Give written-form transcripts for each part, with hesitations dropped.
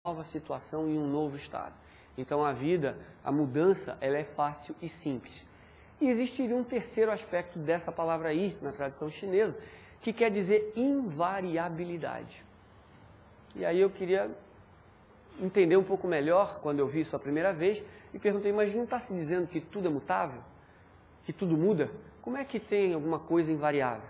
nova situação e um novo estado. Então a vida, a mudança, ela é fácil e simples. E existiria um terceiro aspecto dessa palavra aí, na tradição chinesa, que quer dizer invariabilidade. E aí eu queria entender um pouco melhor, quando eu vi isso a primeira vez, e perguntei, mas não está se dizendo que tudo é mutável? Que tudo muda? Como é que tem alguma coisa invariável?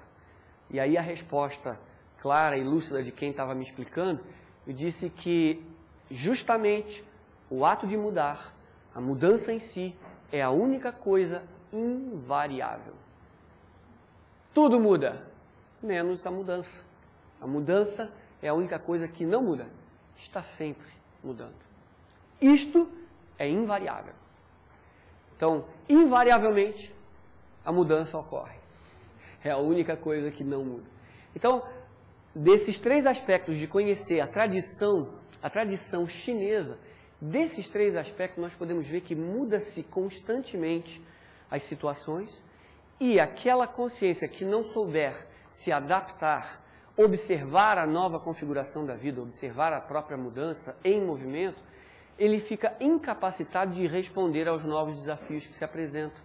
E aí a resposta clara e lúcida de quem estava me explicando, eu disse que justamente o ato de mudar, a mudança em si, é a única coisa invariável. Tudo muda, menos a mudança. A mudança é a única coisa que não muda, está sempre mudando. Isto é invariável. Então, invariavelmente, a mudança ocorre. É a única coisa que não muda. Então, desses três aspectos de conhecer a tradição chinesa, desses três aspectos nós podemos ver que muda-se constantemente as situações e aquela consciência que não souber se adaptar, observar a nova configuração da vida, observar a própria mudança em movimento, ele fica incapacitado de responder aos novos desafios que se apresentam.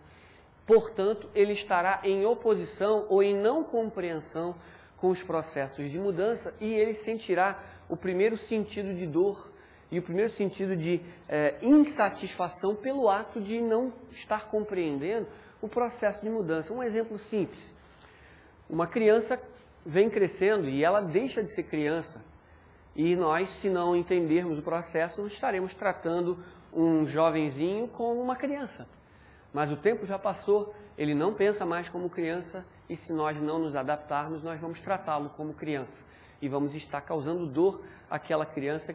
Portanto, ele estará em oposição ou em não compreensão com os processos de mudança e ele sentirá o primeiro sentido de dor e o primeiro sentido de insatisfação pelo ato de não estar compreendendo o processo de mudança. Um exemplo simples. Uma criança vem crescendo e ela deixa de ser criança. E nós, se não entendermos o processo, estaremos tratando um jovenzinho como uma criança. Mas o tempo já passou, ele não pensa mais como criança e se nós não nos adaptarmos, nós vamos tratá-lo como criança. E vamos estar causando dor àquela criança,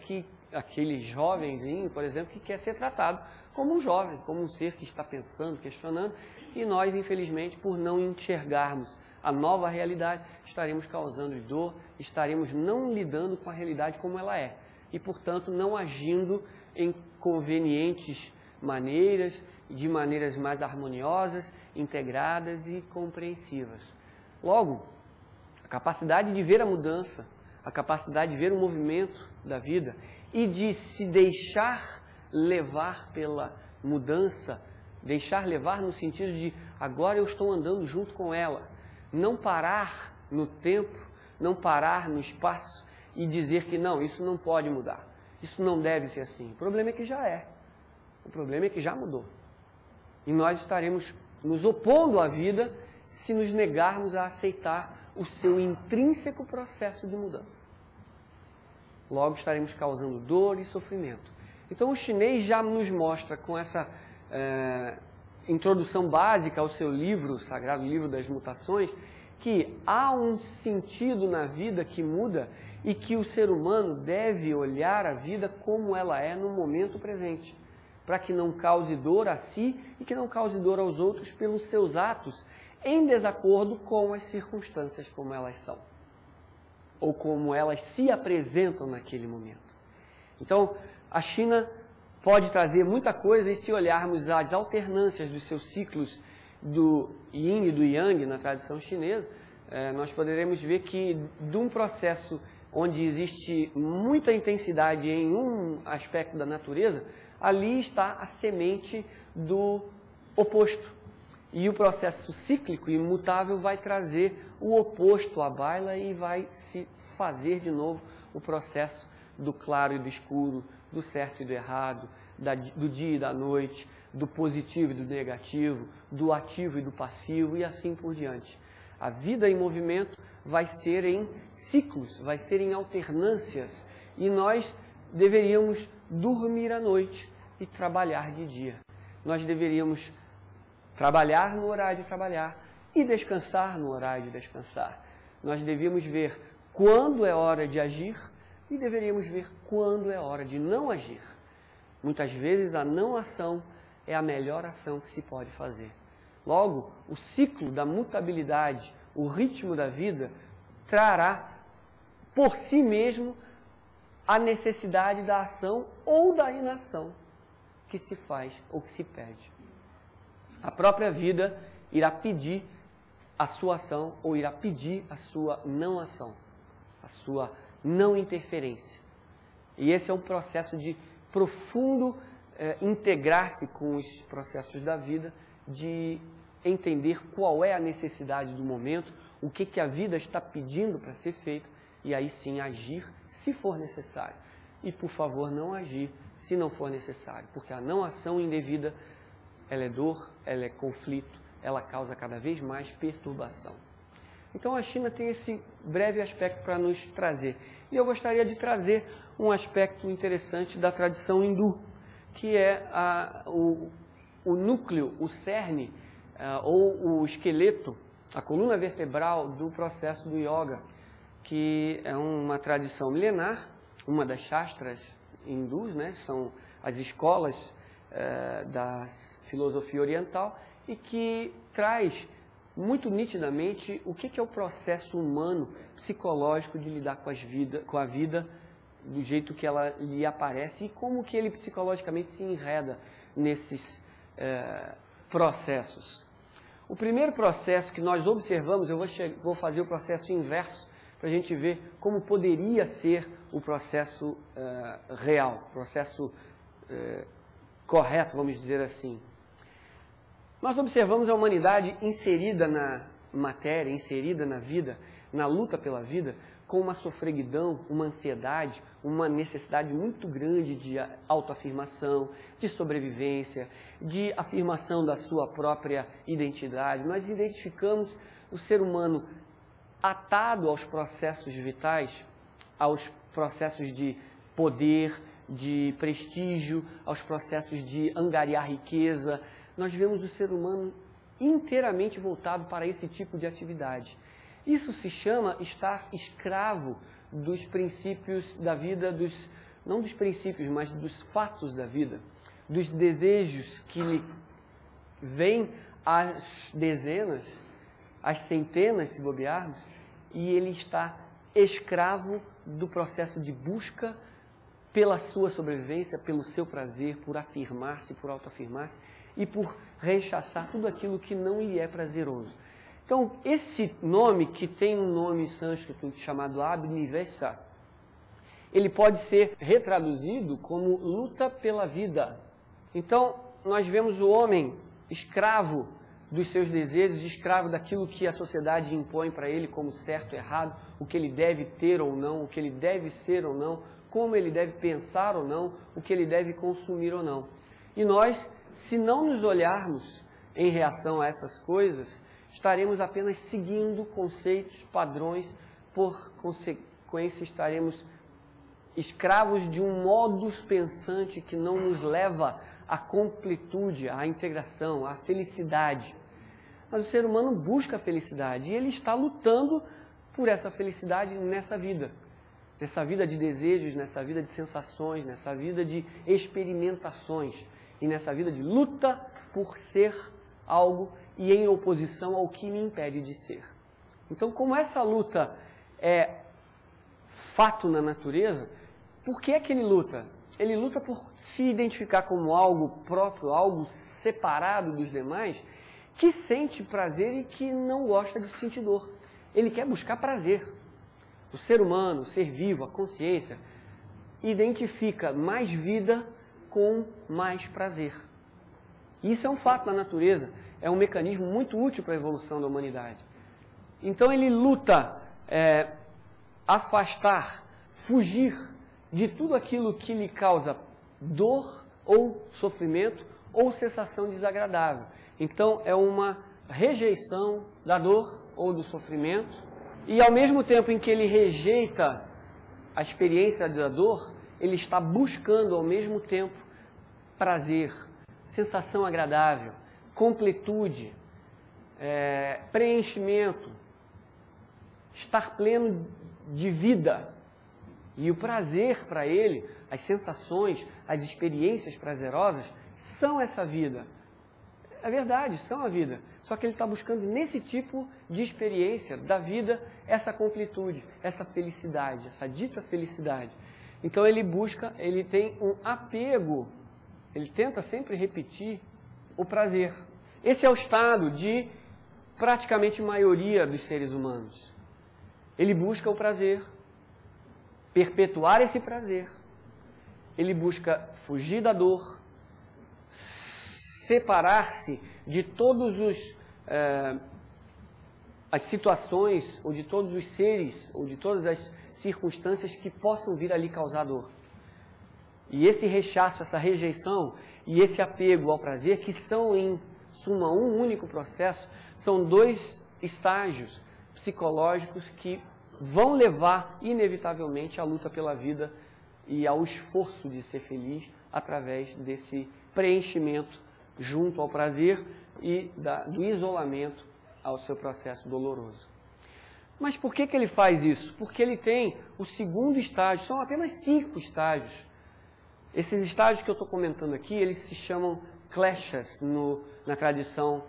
aquele jovenzinho, por exemplo, que quer ser tratado como um jovem, como um ser que está pensando, questionando. E nós, infelizmente, por não enxergarmos a nova realidade, estaremos causando dor, estaremos não lidando com a realidade como ela é. E, portanto, não agindo em convenientes maneiras, de maneiras mais harmoniosas, integradas e compreensivas. Logo, a capacidade de ver a mudança, a capacidade de ver o movimento da vida e de se deixar levar pela mudança, deixar levar no sentido de agora eu estou andando junto com ela, não parar no tempo, não parar no espaço e dizer que não, isso não pode mudar, isso não deve ser assim. O problema é que já é, o problema é que já mudou. E nós estaremos nos opondo à vida se nos negarmos a aceitar o seu intrínseco processo de mudança. Logo estaremos causando dor e sofrimento. Então o chinês já nos mostra com essa introdução básica ao seu livro, o Sagrado Livro das Mutações, que há um sentido na vida que muda e que o ser humano deve olhar a vida como ela é no momento presente, para que não cause dor a si e que não cause dor aos outros pelos seus atos em desacordo com as circunstâncias como elas são, ou como elas se apresentam naquele momento. Então, a China pode trazer muita coisa e se olharmos as alternâncias dos seus ciclos do Yin e do Yang na tradição chinesa, nós poderemos ver que de um processo onde existe muita intensidade em um aspecto da natureza, ali está a semente do oposto. E o processo cíclico e imutável vai trazer o oposto à baila e vai se fazer de novo o processo do claro e do escuro, do certo e do errado, do dia e da noite, do positivo e do negativo, do ativo e do passivo e assim por diante. A vida em movimento vai ser em ciclos, vai ser em alternâncias e nós deveríamos dormir à noite e trabalhar de dia. Nós deveríamos trabalhar no horário de trabalhar e descansar no horário de descansar. Nós devíamos ver quando é hora de agir e deveríamos ver quando é hora de não agir. Muitas vezes a não ação é a melhor ação que se pode fazer. Logo, o ciclo da mutabilidade, o ritmo da vida, trará por si mesmo a necessidade da ação ou da inação que se faz ou que se pede. A própria vida irá pedir a sua ação ou irá pedir a sua não ação, a sua não interferência. E esse é um processo de profundo integrar-se com os processos da vida, de entender qual é a necessidade do momento, o que a vida está pedindo para ser feito, e aí sim agir se for necessário. E, por favor, não agir se não for necessário, porque a não ação indevida, ela é dor, ela é conflito, ela causa cada vez mais perturbação. Então a China tem esse breve aspecto para nos trazer. E eu gostaria de trazer um aspecto interessante da tradição hindu, que é o núcleo, o cerne, ou o esqueleto, a coluna vertebral do processo do yoga, que é uma tradição milenar, uma das shastras hindus, né? São as escolas da filosofia oriental, e que traz muito nitidamente o que é o processo humano, psicológico de lidar com a vida do jeito que ela lhe aparece e como que ele psicologicamente se enreda nesses processos. O primeiro processo que nós observamos, eu vou fazer o processo inverso para a gente ver como poderia ser o processo real, o processo correto, vamos dizer assim. Nós observamos a humanidade inserida na matéria, inserida na vida, na luta pela vida, com uma sofreguidão, uma ansiedade, uma necessidade muito grande de autoafirmação, de sobrevivência, de afirmação da sua própria identidade. Nós identificamos o ser humano atado aos processos vitais, aos processos de poder, de prestígio, aos processos de angariar riqueza. Nós vemos o ser humano inteiramente voltado para esse tipo de atividade. Isso se chama estar escravo dos princípios da vida, não dos princípios, mas dos fatos da vida, dos desejos que lhe vêm às dezenas, às centenas, se bobearmos, e ele está escravo do processo de busca pela sua sobrevivência, pelo seu prazer, por afirmar-se, por autoafirmar-se e por rechaçar tudo aquilo que não lhe é prazeroso. Então, esse nome, que tem um nome sânscrito chamado Abhinivesa, ele pode ser retraduzido como luta pela vida. Então, nós vemos o homem escravo dos seus desejos, escravo daquilo que a sociedade impõe para ele como certo e errado, o que ele deve ter ou não, o que ele deve ser ou não, como ele deve pensar ou não, o que ele deve consumir ou não. E nós, se não nos olharmos em reação a essas coisas, estaremos apenas seguindo conceitos, padrões, por consequência estaremos escravos de um modus pensante que não nos leva à completude, à integração, à felicidade. Mas o ser humano busca a felicidade e ele está lutando por essa felicidade nessa vida de desejos, nessa vida de sensações, nessa vida de experimentações e nessa vida de luta por ser algo e em oposição ao que me impede de ser. Então, como essa luta é fato na natureza, por que é que ele luta? Ele luta por se identificar como algo próprio, algo separado dos demais, que sente prazer e que não gosta de sentir dor. Ele quer buscar prazer. O ser humano, o ser vivo, a consciência, identifica mais vida com mais prazer. Isso é um fato na natureza, é um mecanismo muito útil para a evolução da humanidade. Então ele luta afastar, fugir de tudo aquilo que lhe causa dor ou sofrimento ou sensação desagradável. Então é uma rejeição da dor ou do sofrimento, e ao mesmo tempo em que ele rejeita a experiência da dor, ele está buscando ao mesmo tempo prazer, sensação agradável, completude, preenchimento, estar pleno de vida. E o prazer para ele, as sensações, as experiências prazerosas, são essa vida. É verdade, são a vida. Só que ele está buscando nesse tipo de experiência da vida essa completude, essa felicidade, essa dita felicidade. Então ele busca, ele tem um apego, ele tenta sempre repetir o prazer. Esse é o estado de praticamente maioria dos seres humanos. Ele busca o prazer, perpetuar esse prazer, ele busca fugir da dor, separar-se de todos as situações, ou de todos os seres, ou de todas as circunstâncias que possam vir ali causar dor. E esse rechaço, essa rejeição e esse apego ao prazer, que são em suma um único processo, são dois estágios psicológicos que vão levar inevitavelmente à luta pela vida e ao esforço de ser feliz através desse preenchimento junto ao prazer e do isolamento ao seu processo doloroso. Mas por que ele faz isso? Porque ele tem o segundo estágio, são apenas 5 estágios. Esses estágios que eu estou comentando aqui, eles se chamam kleshas na tradição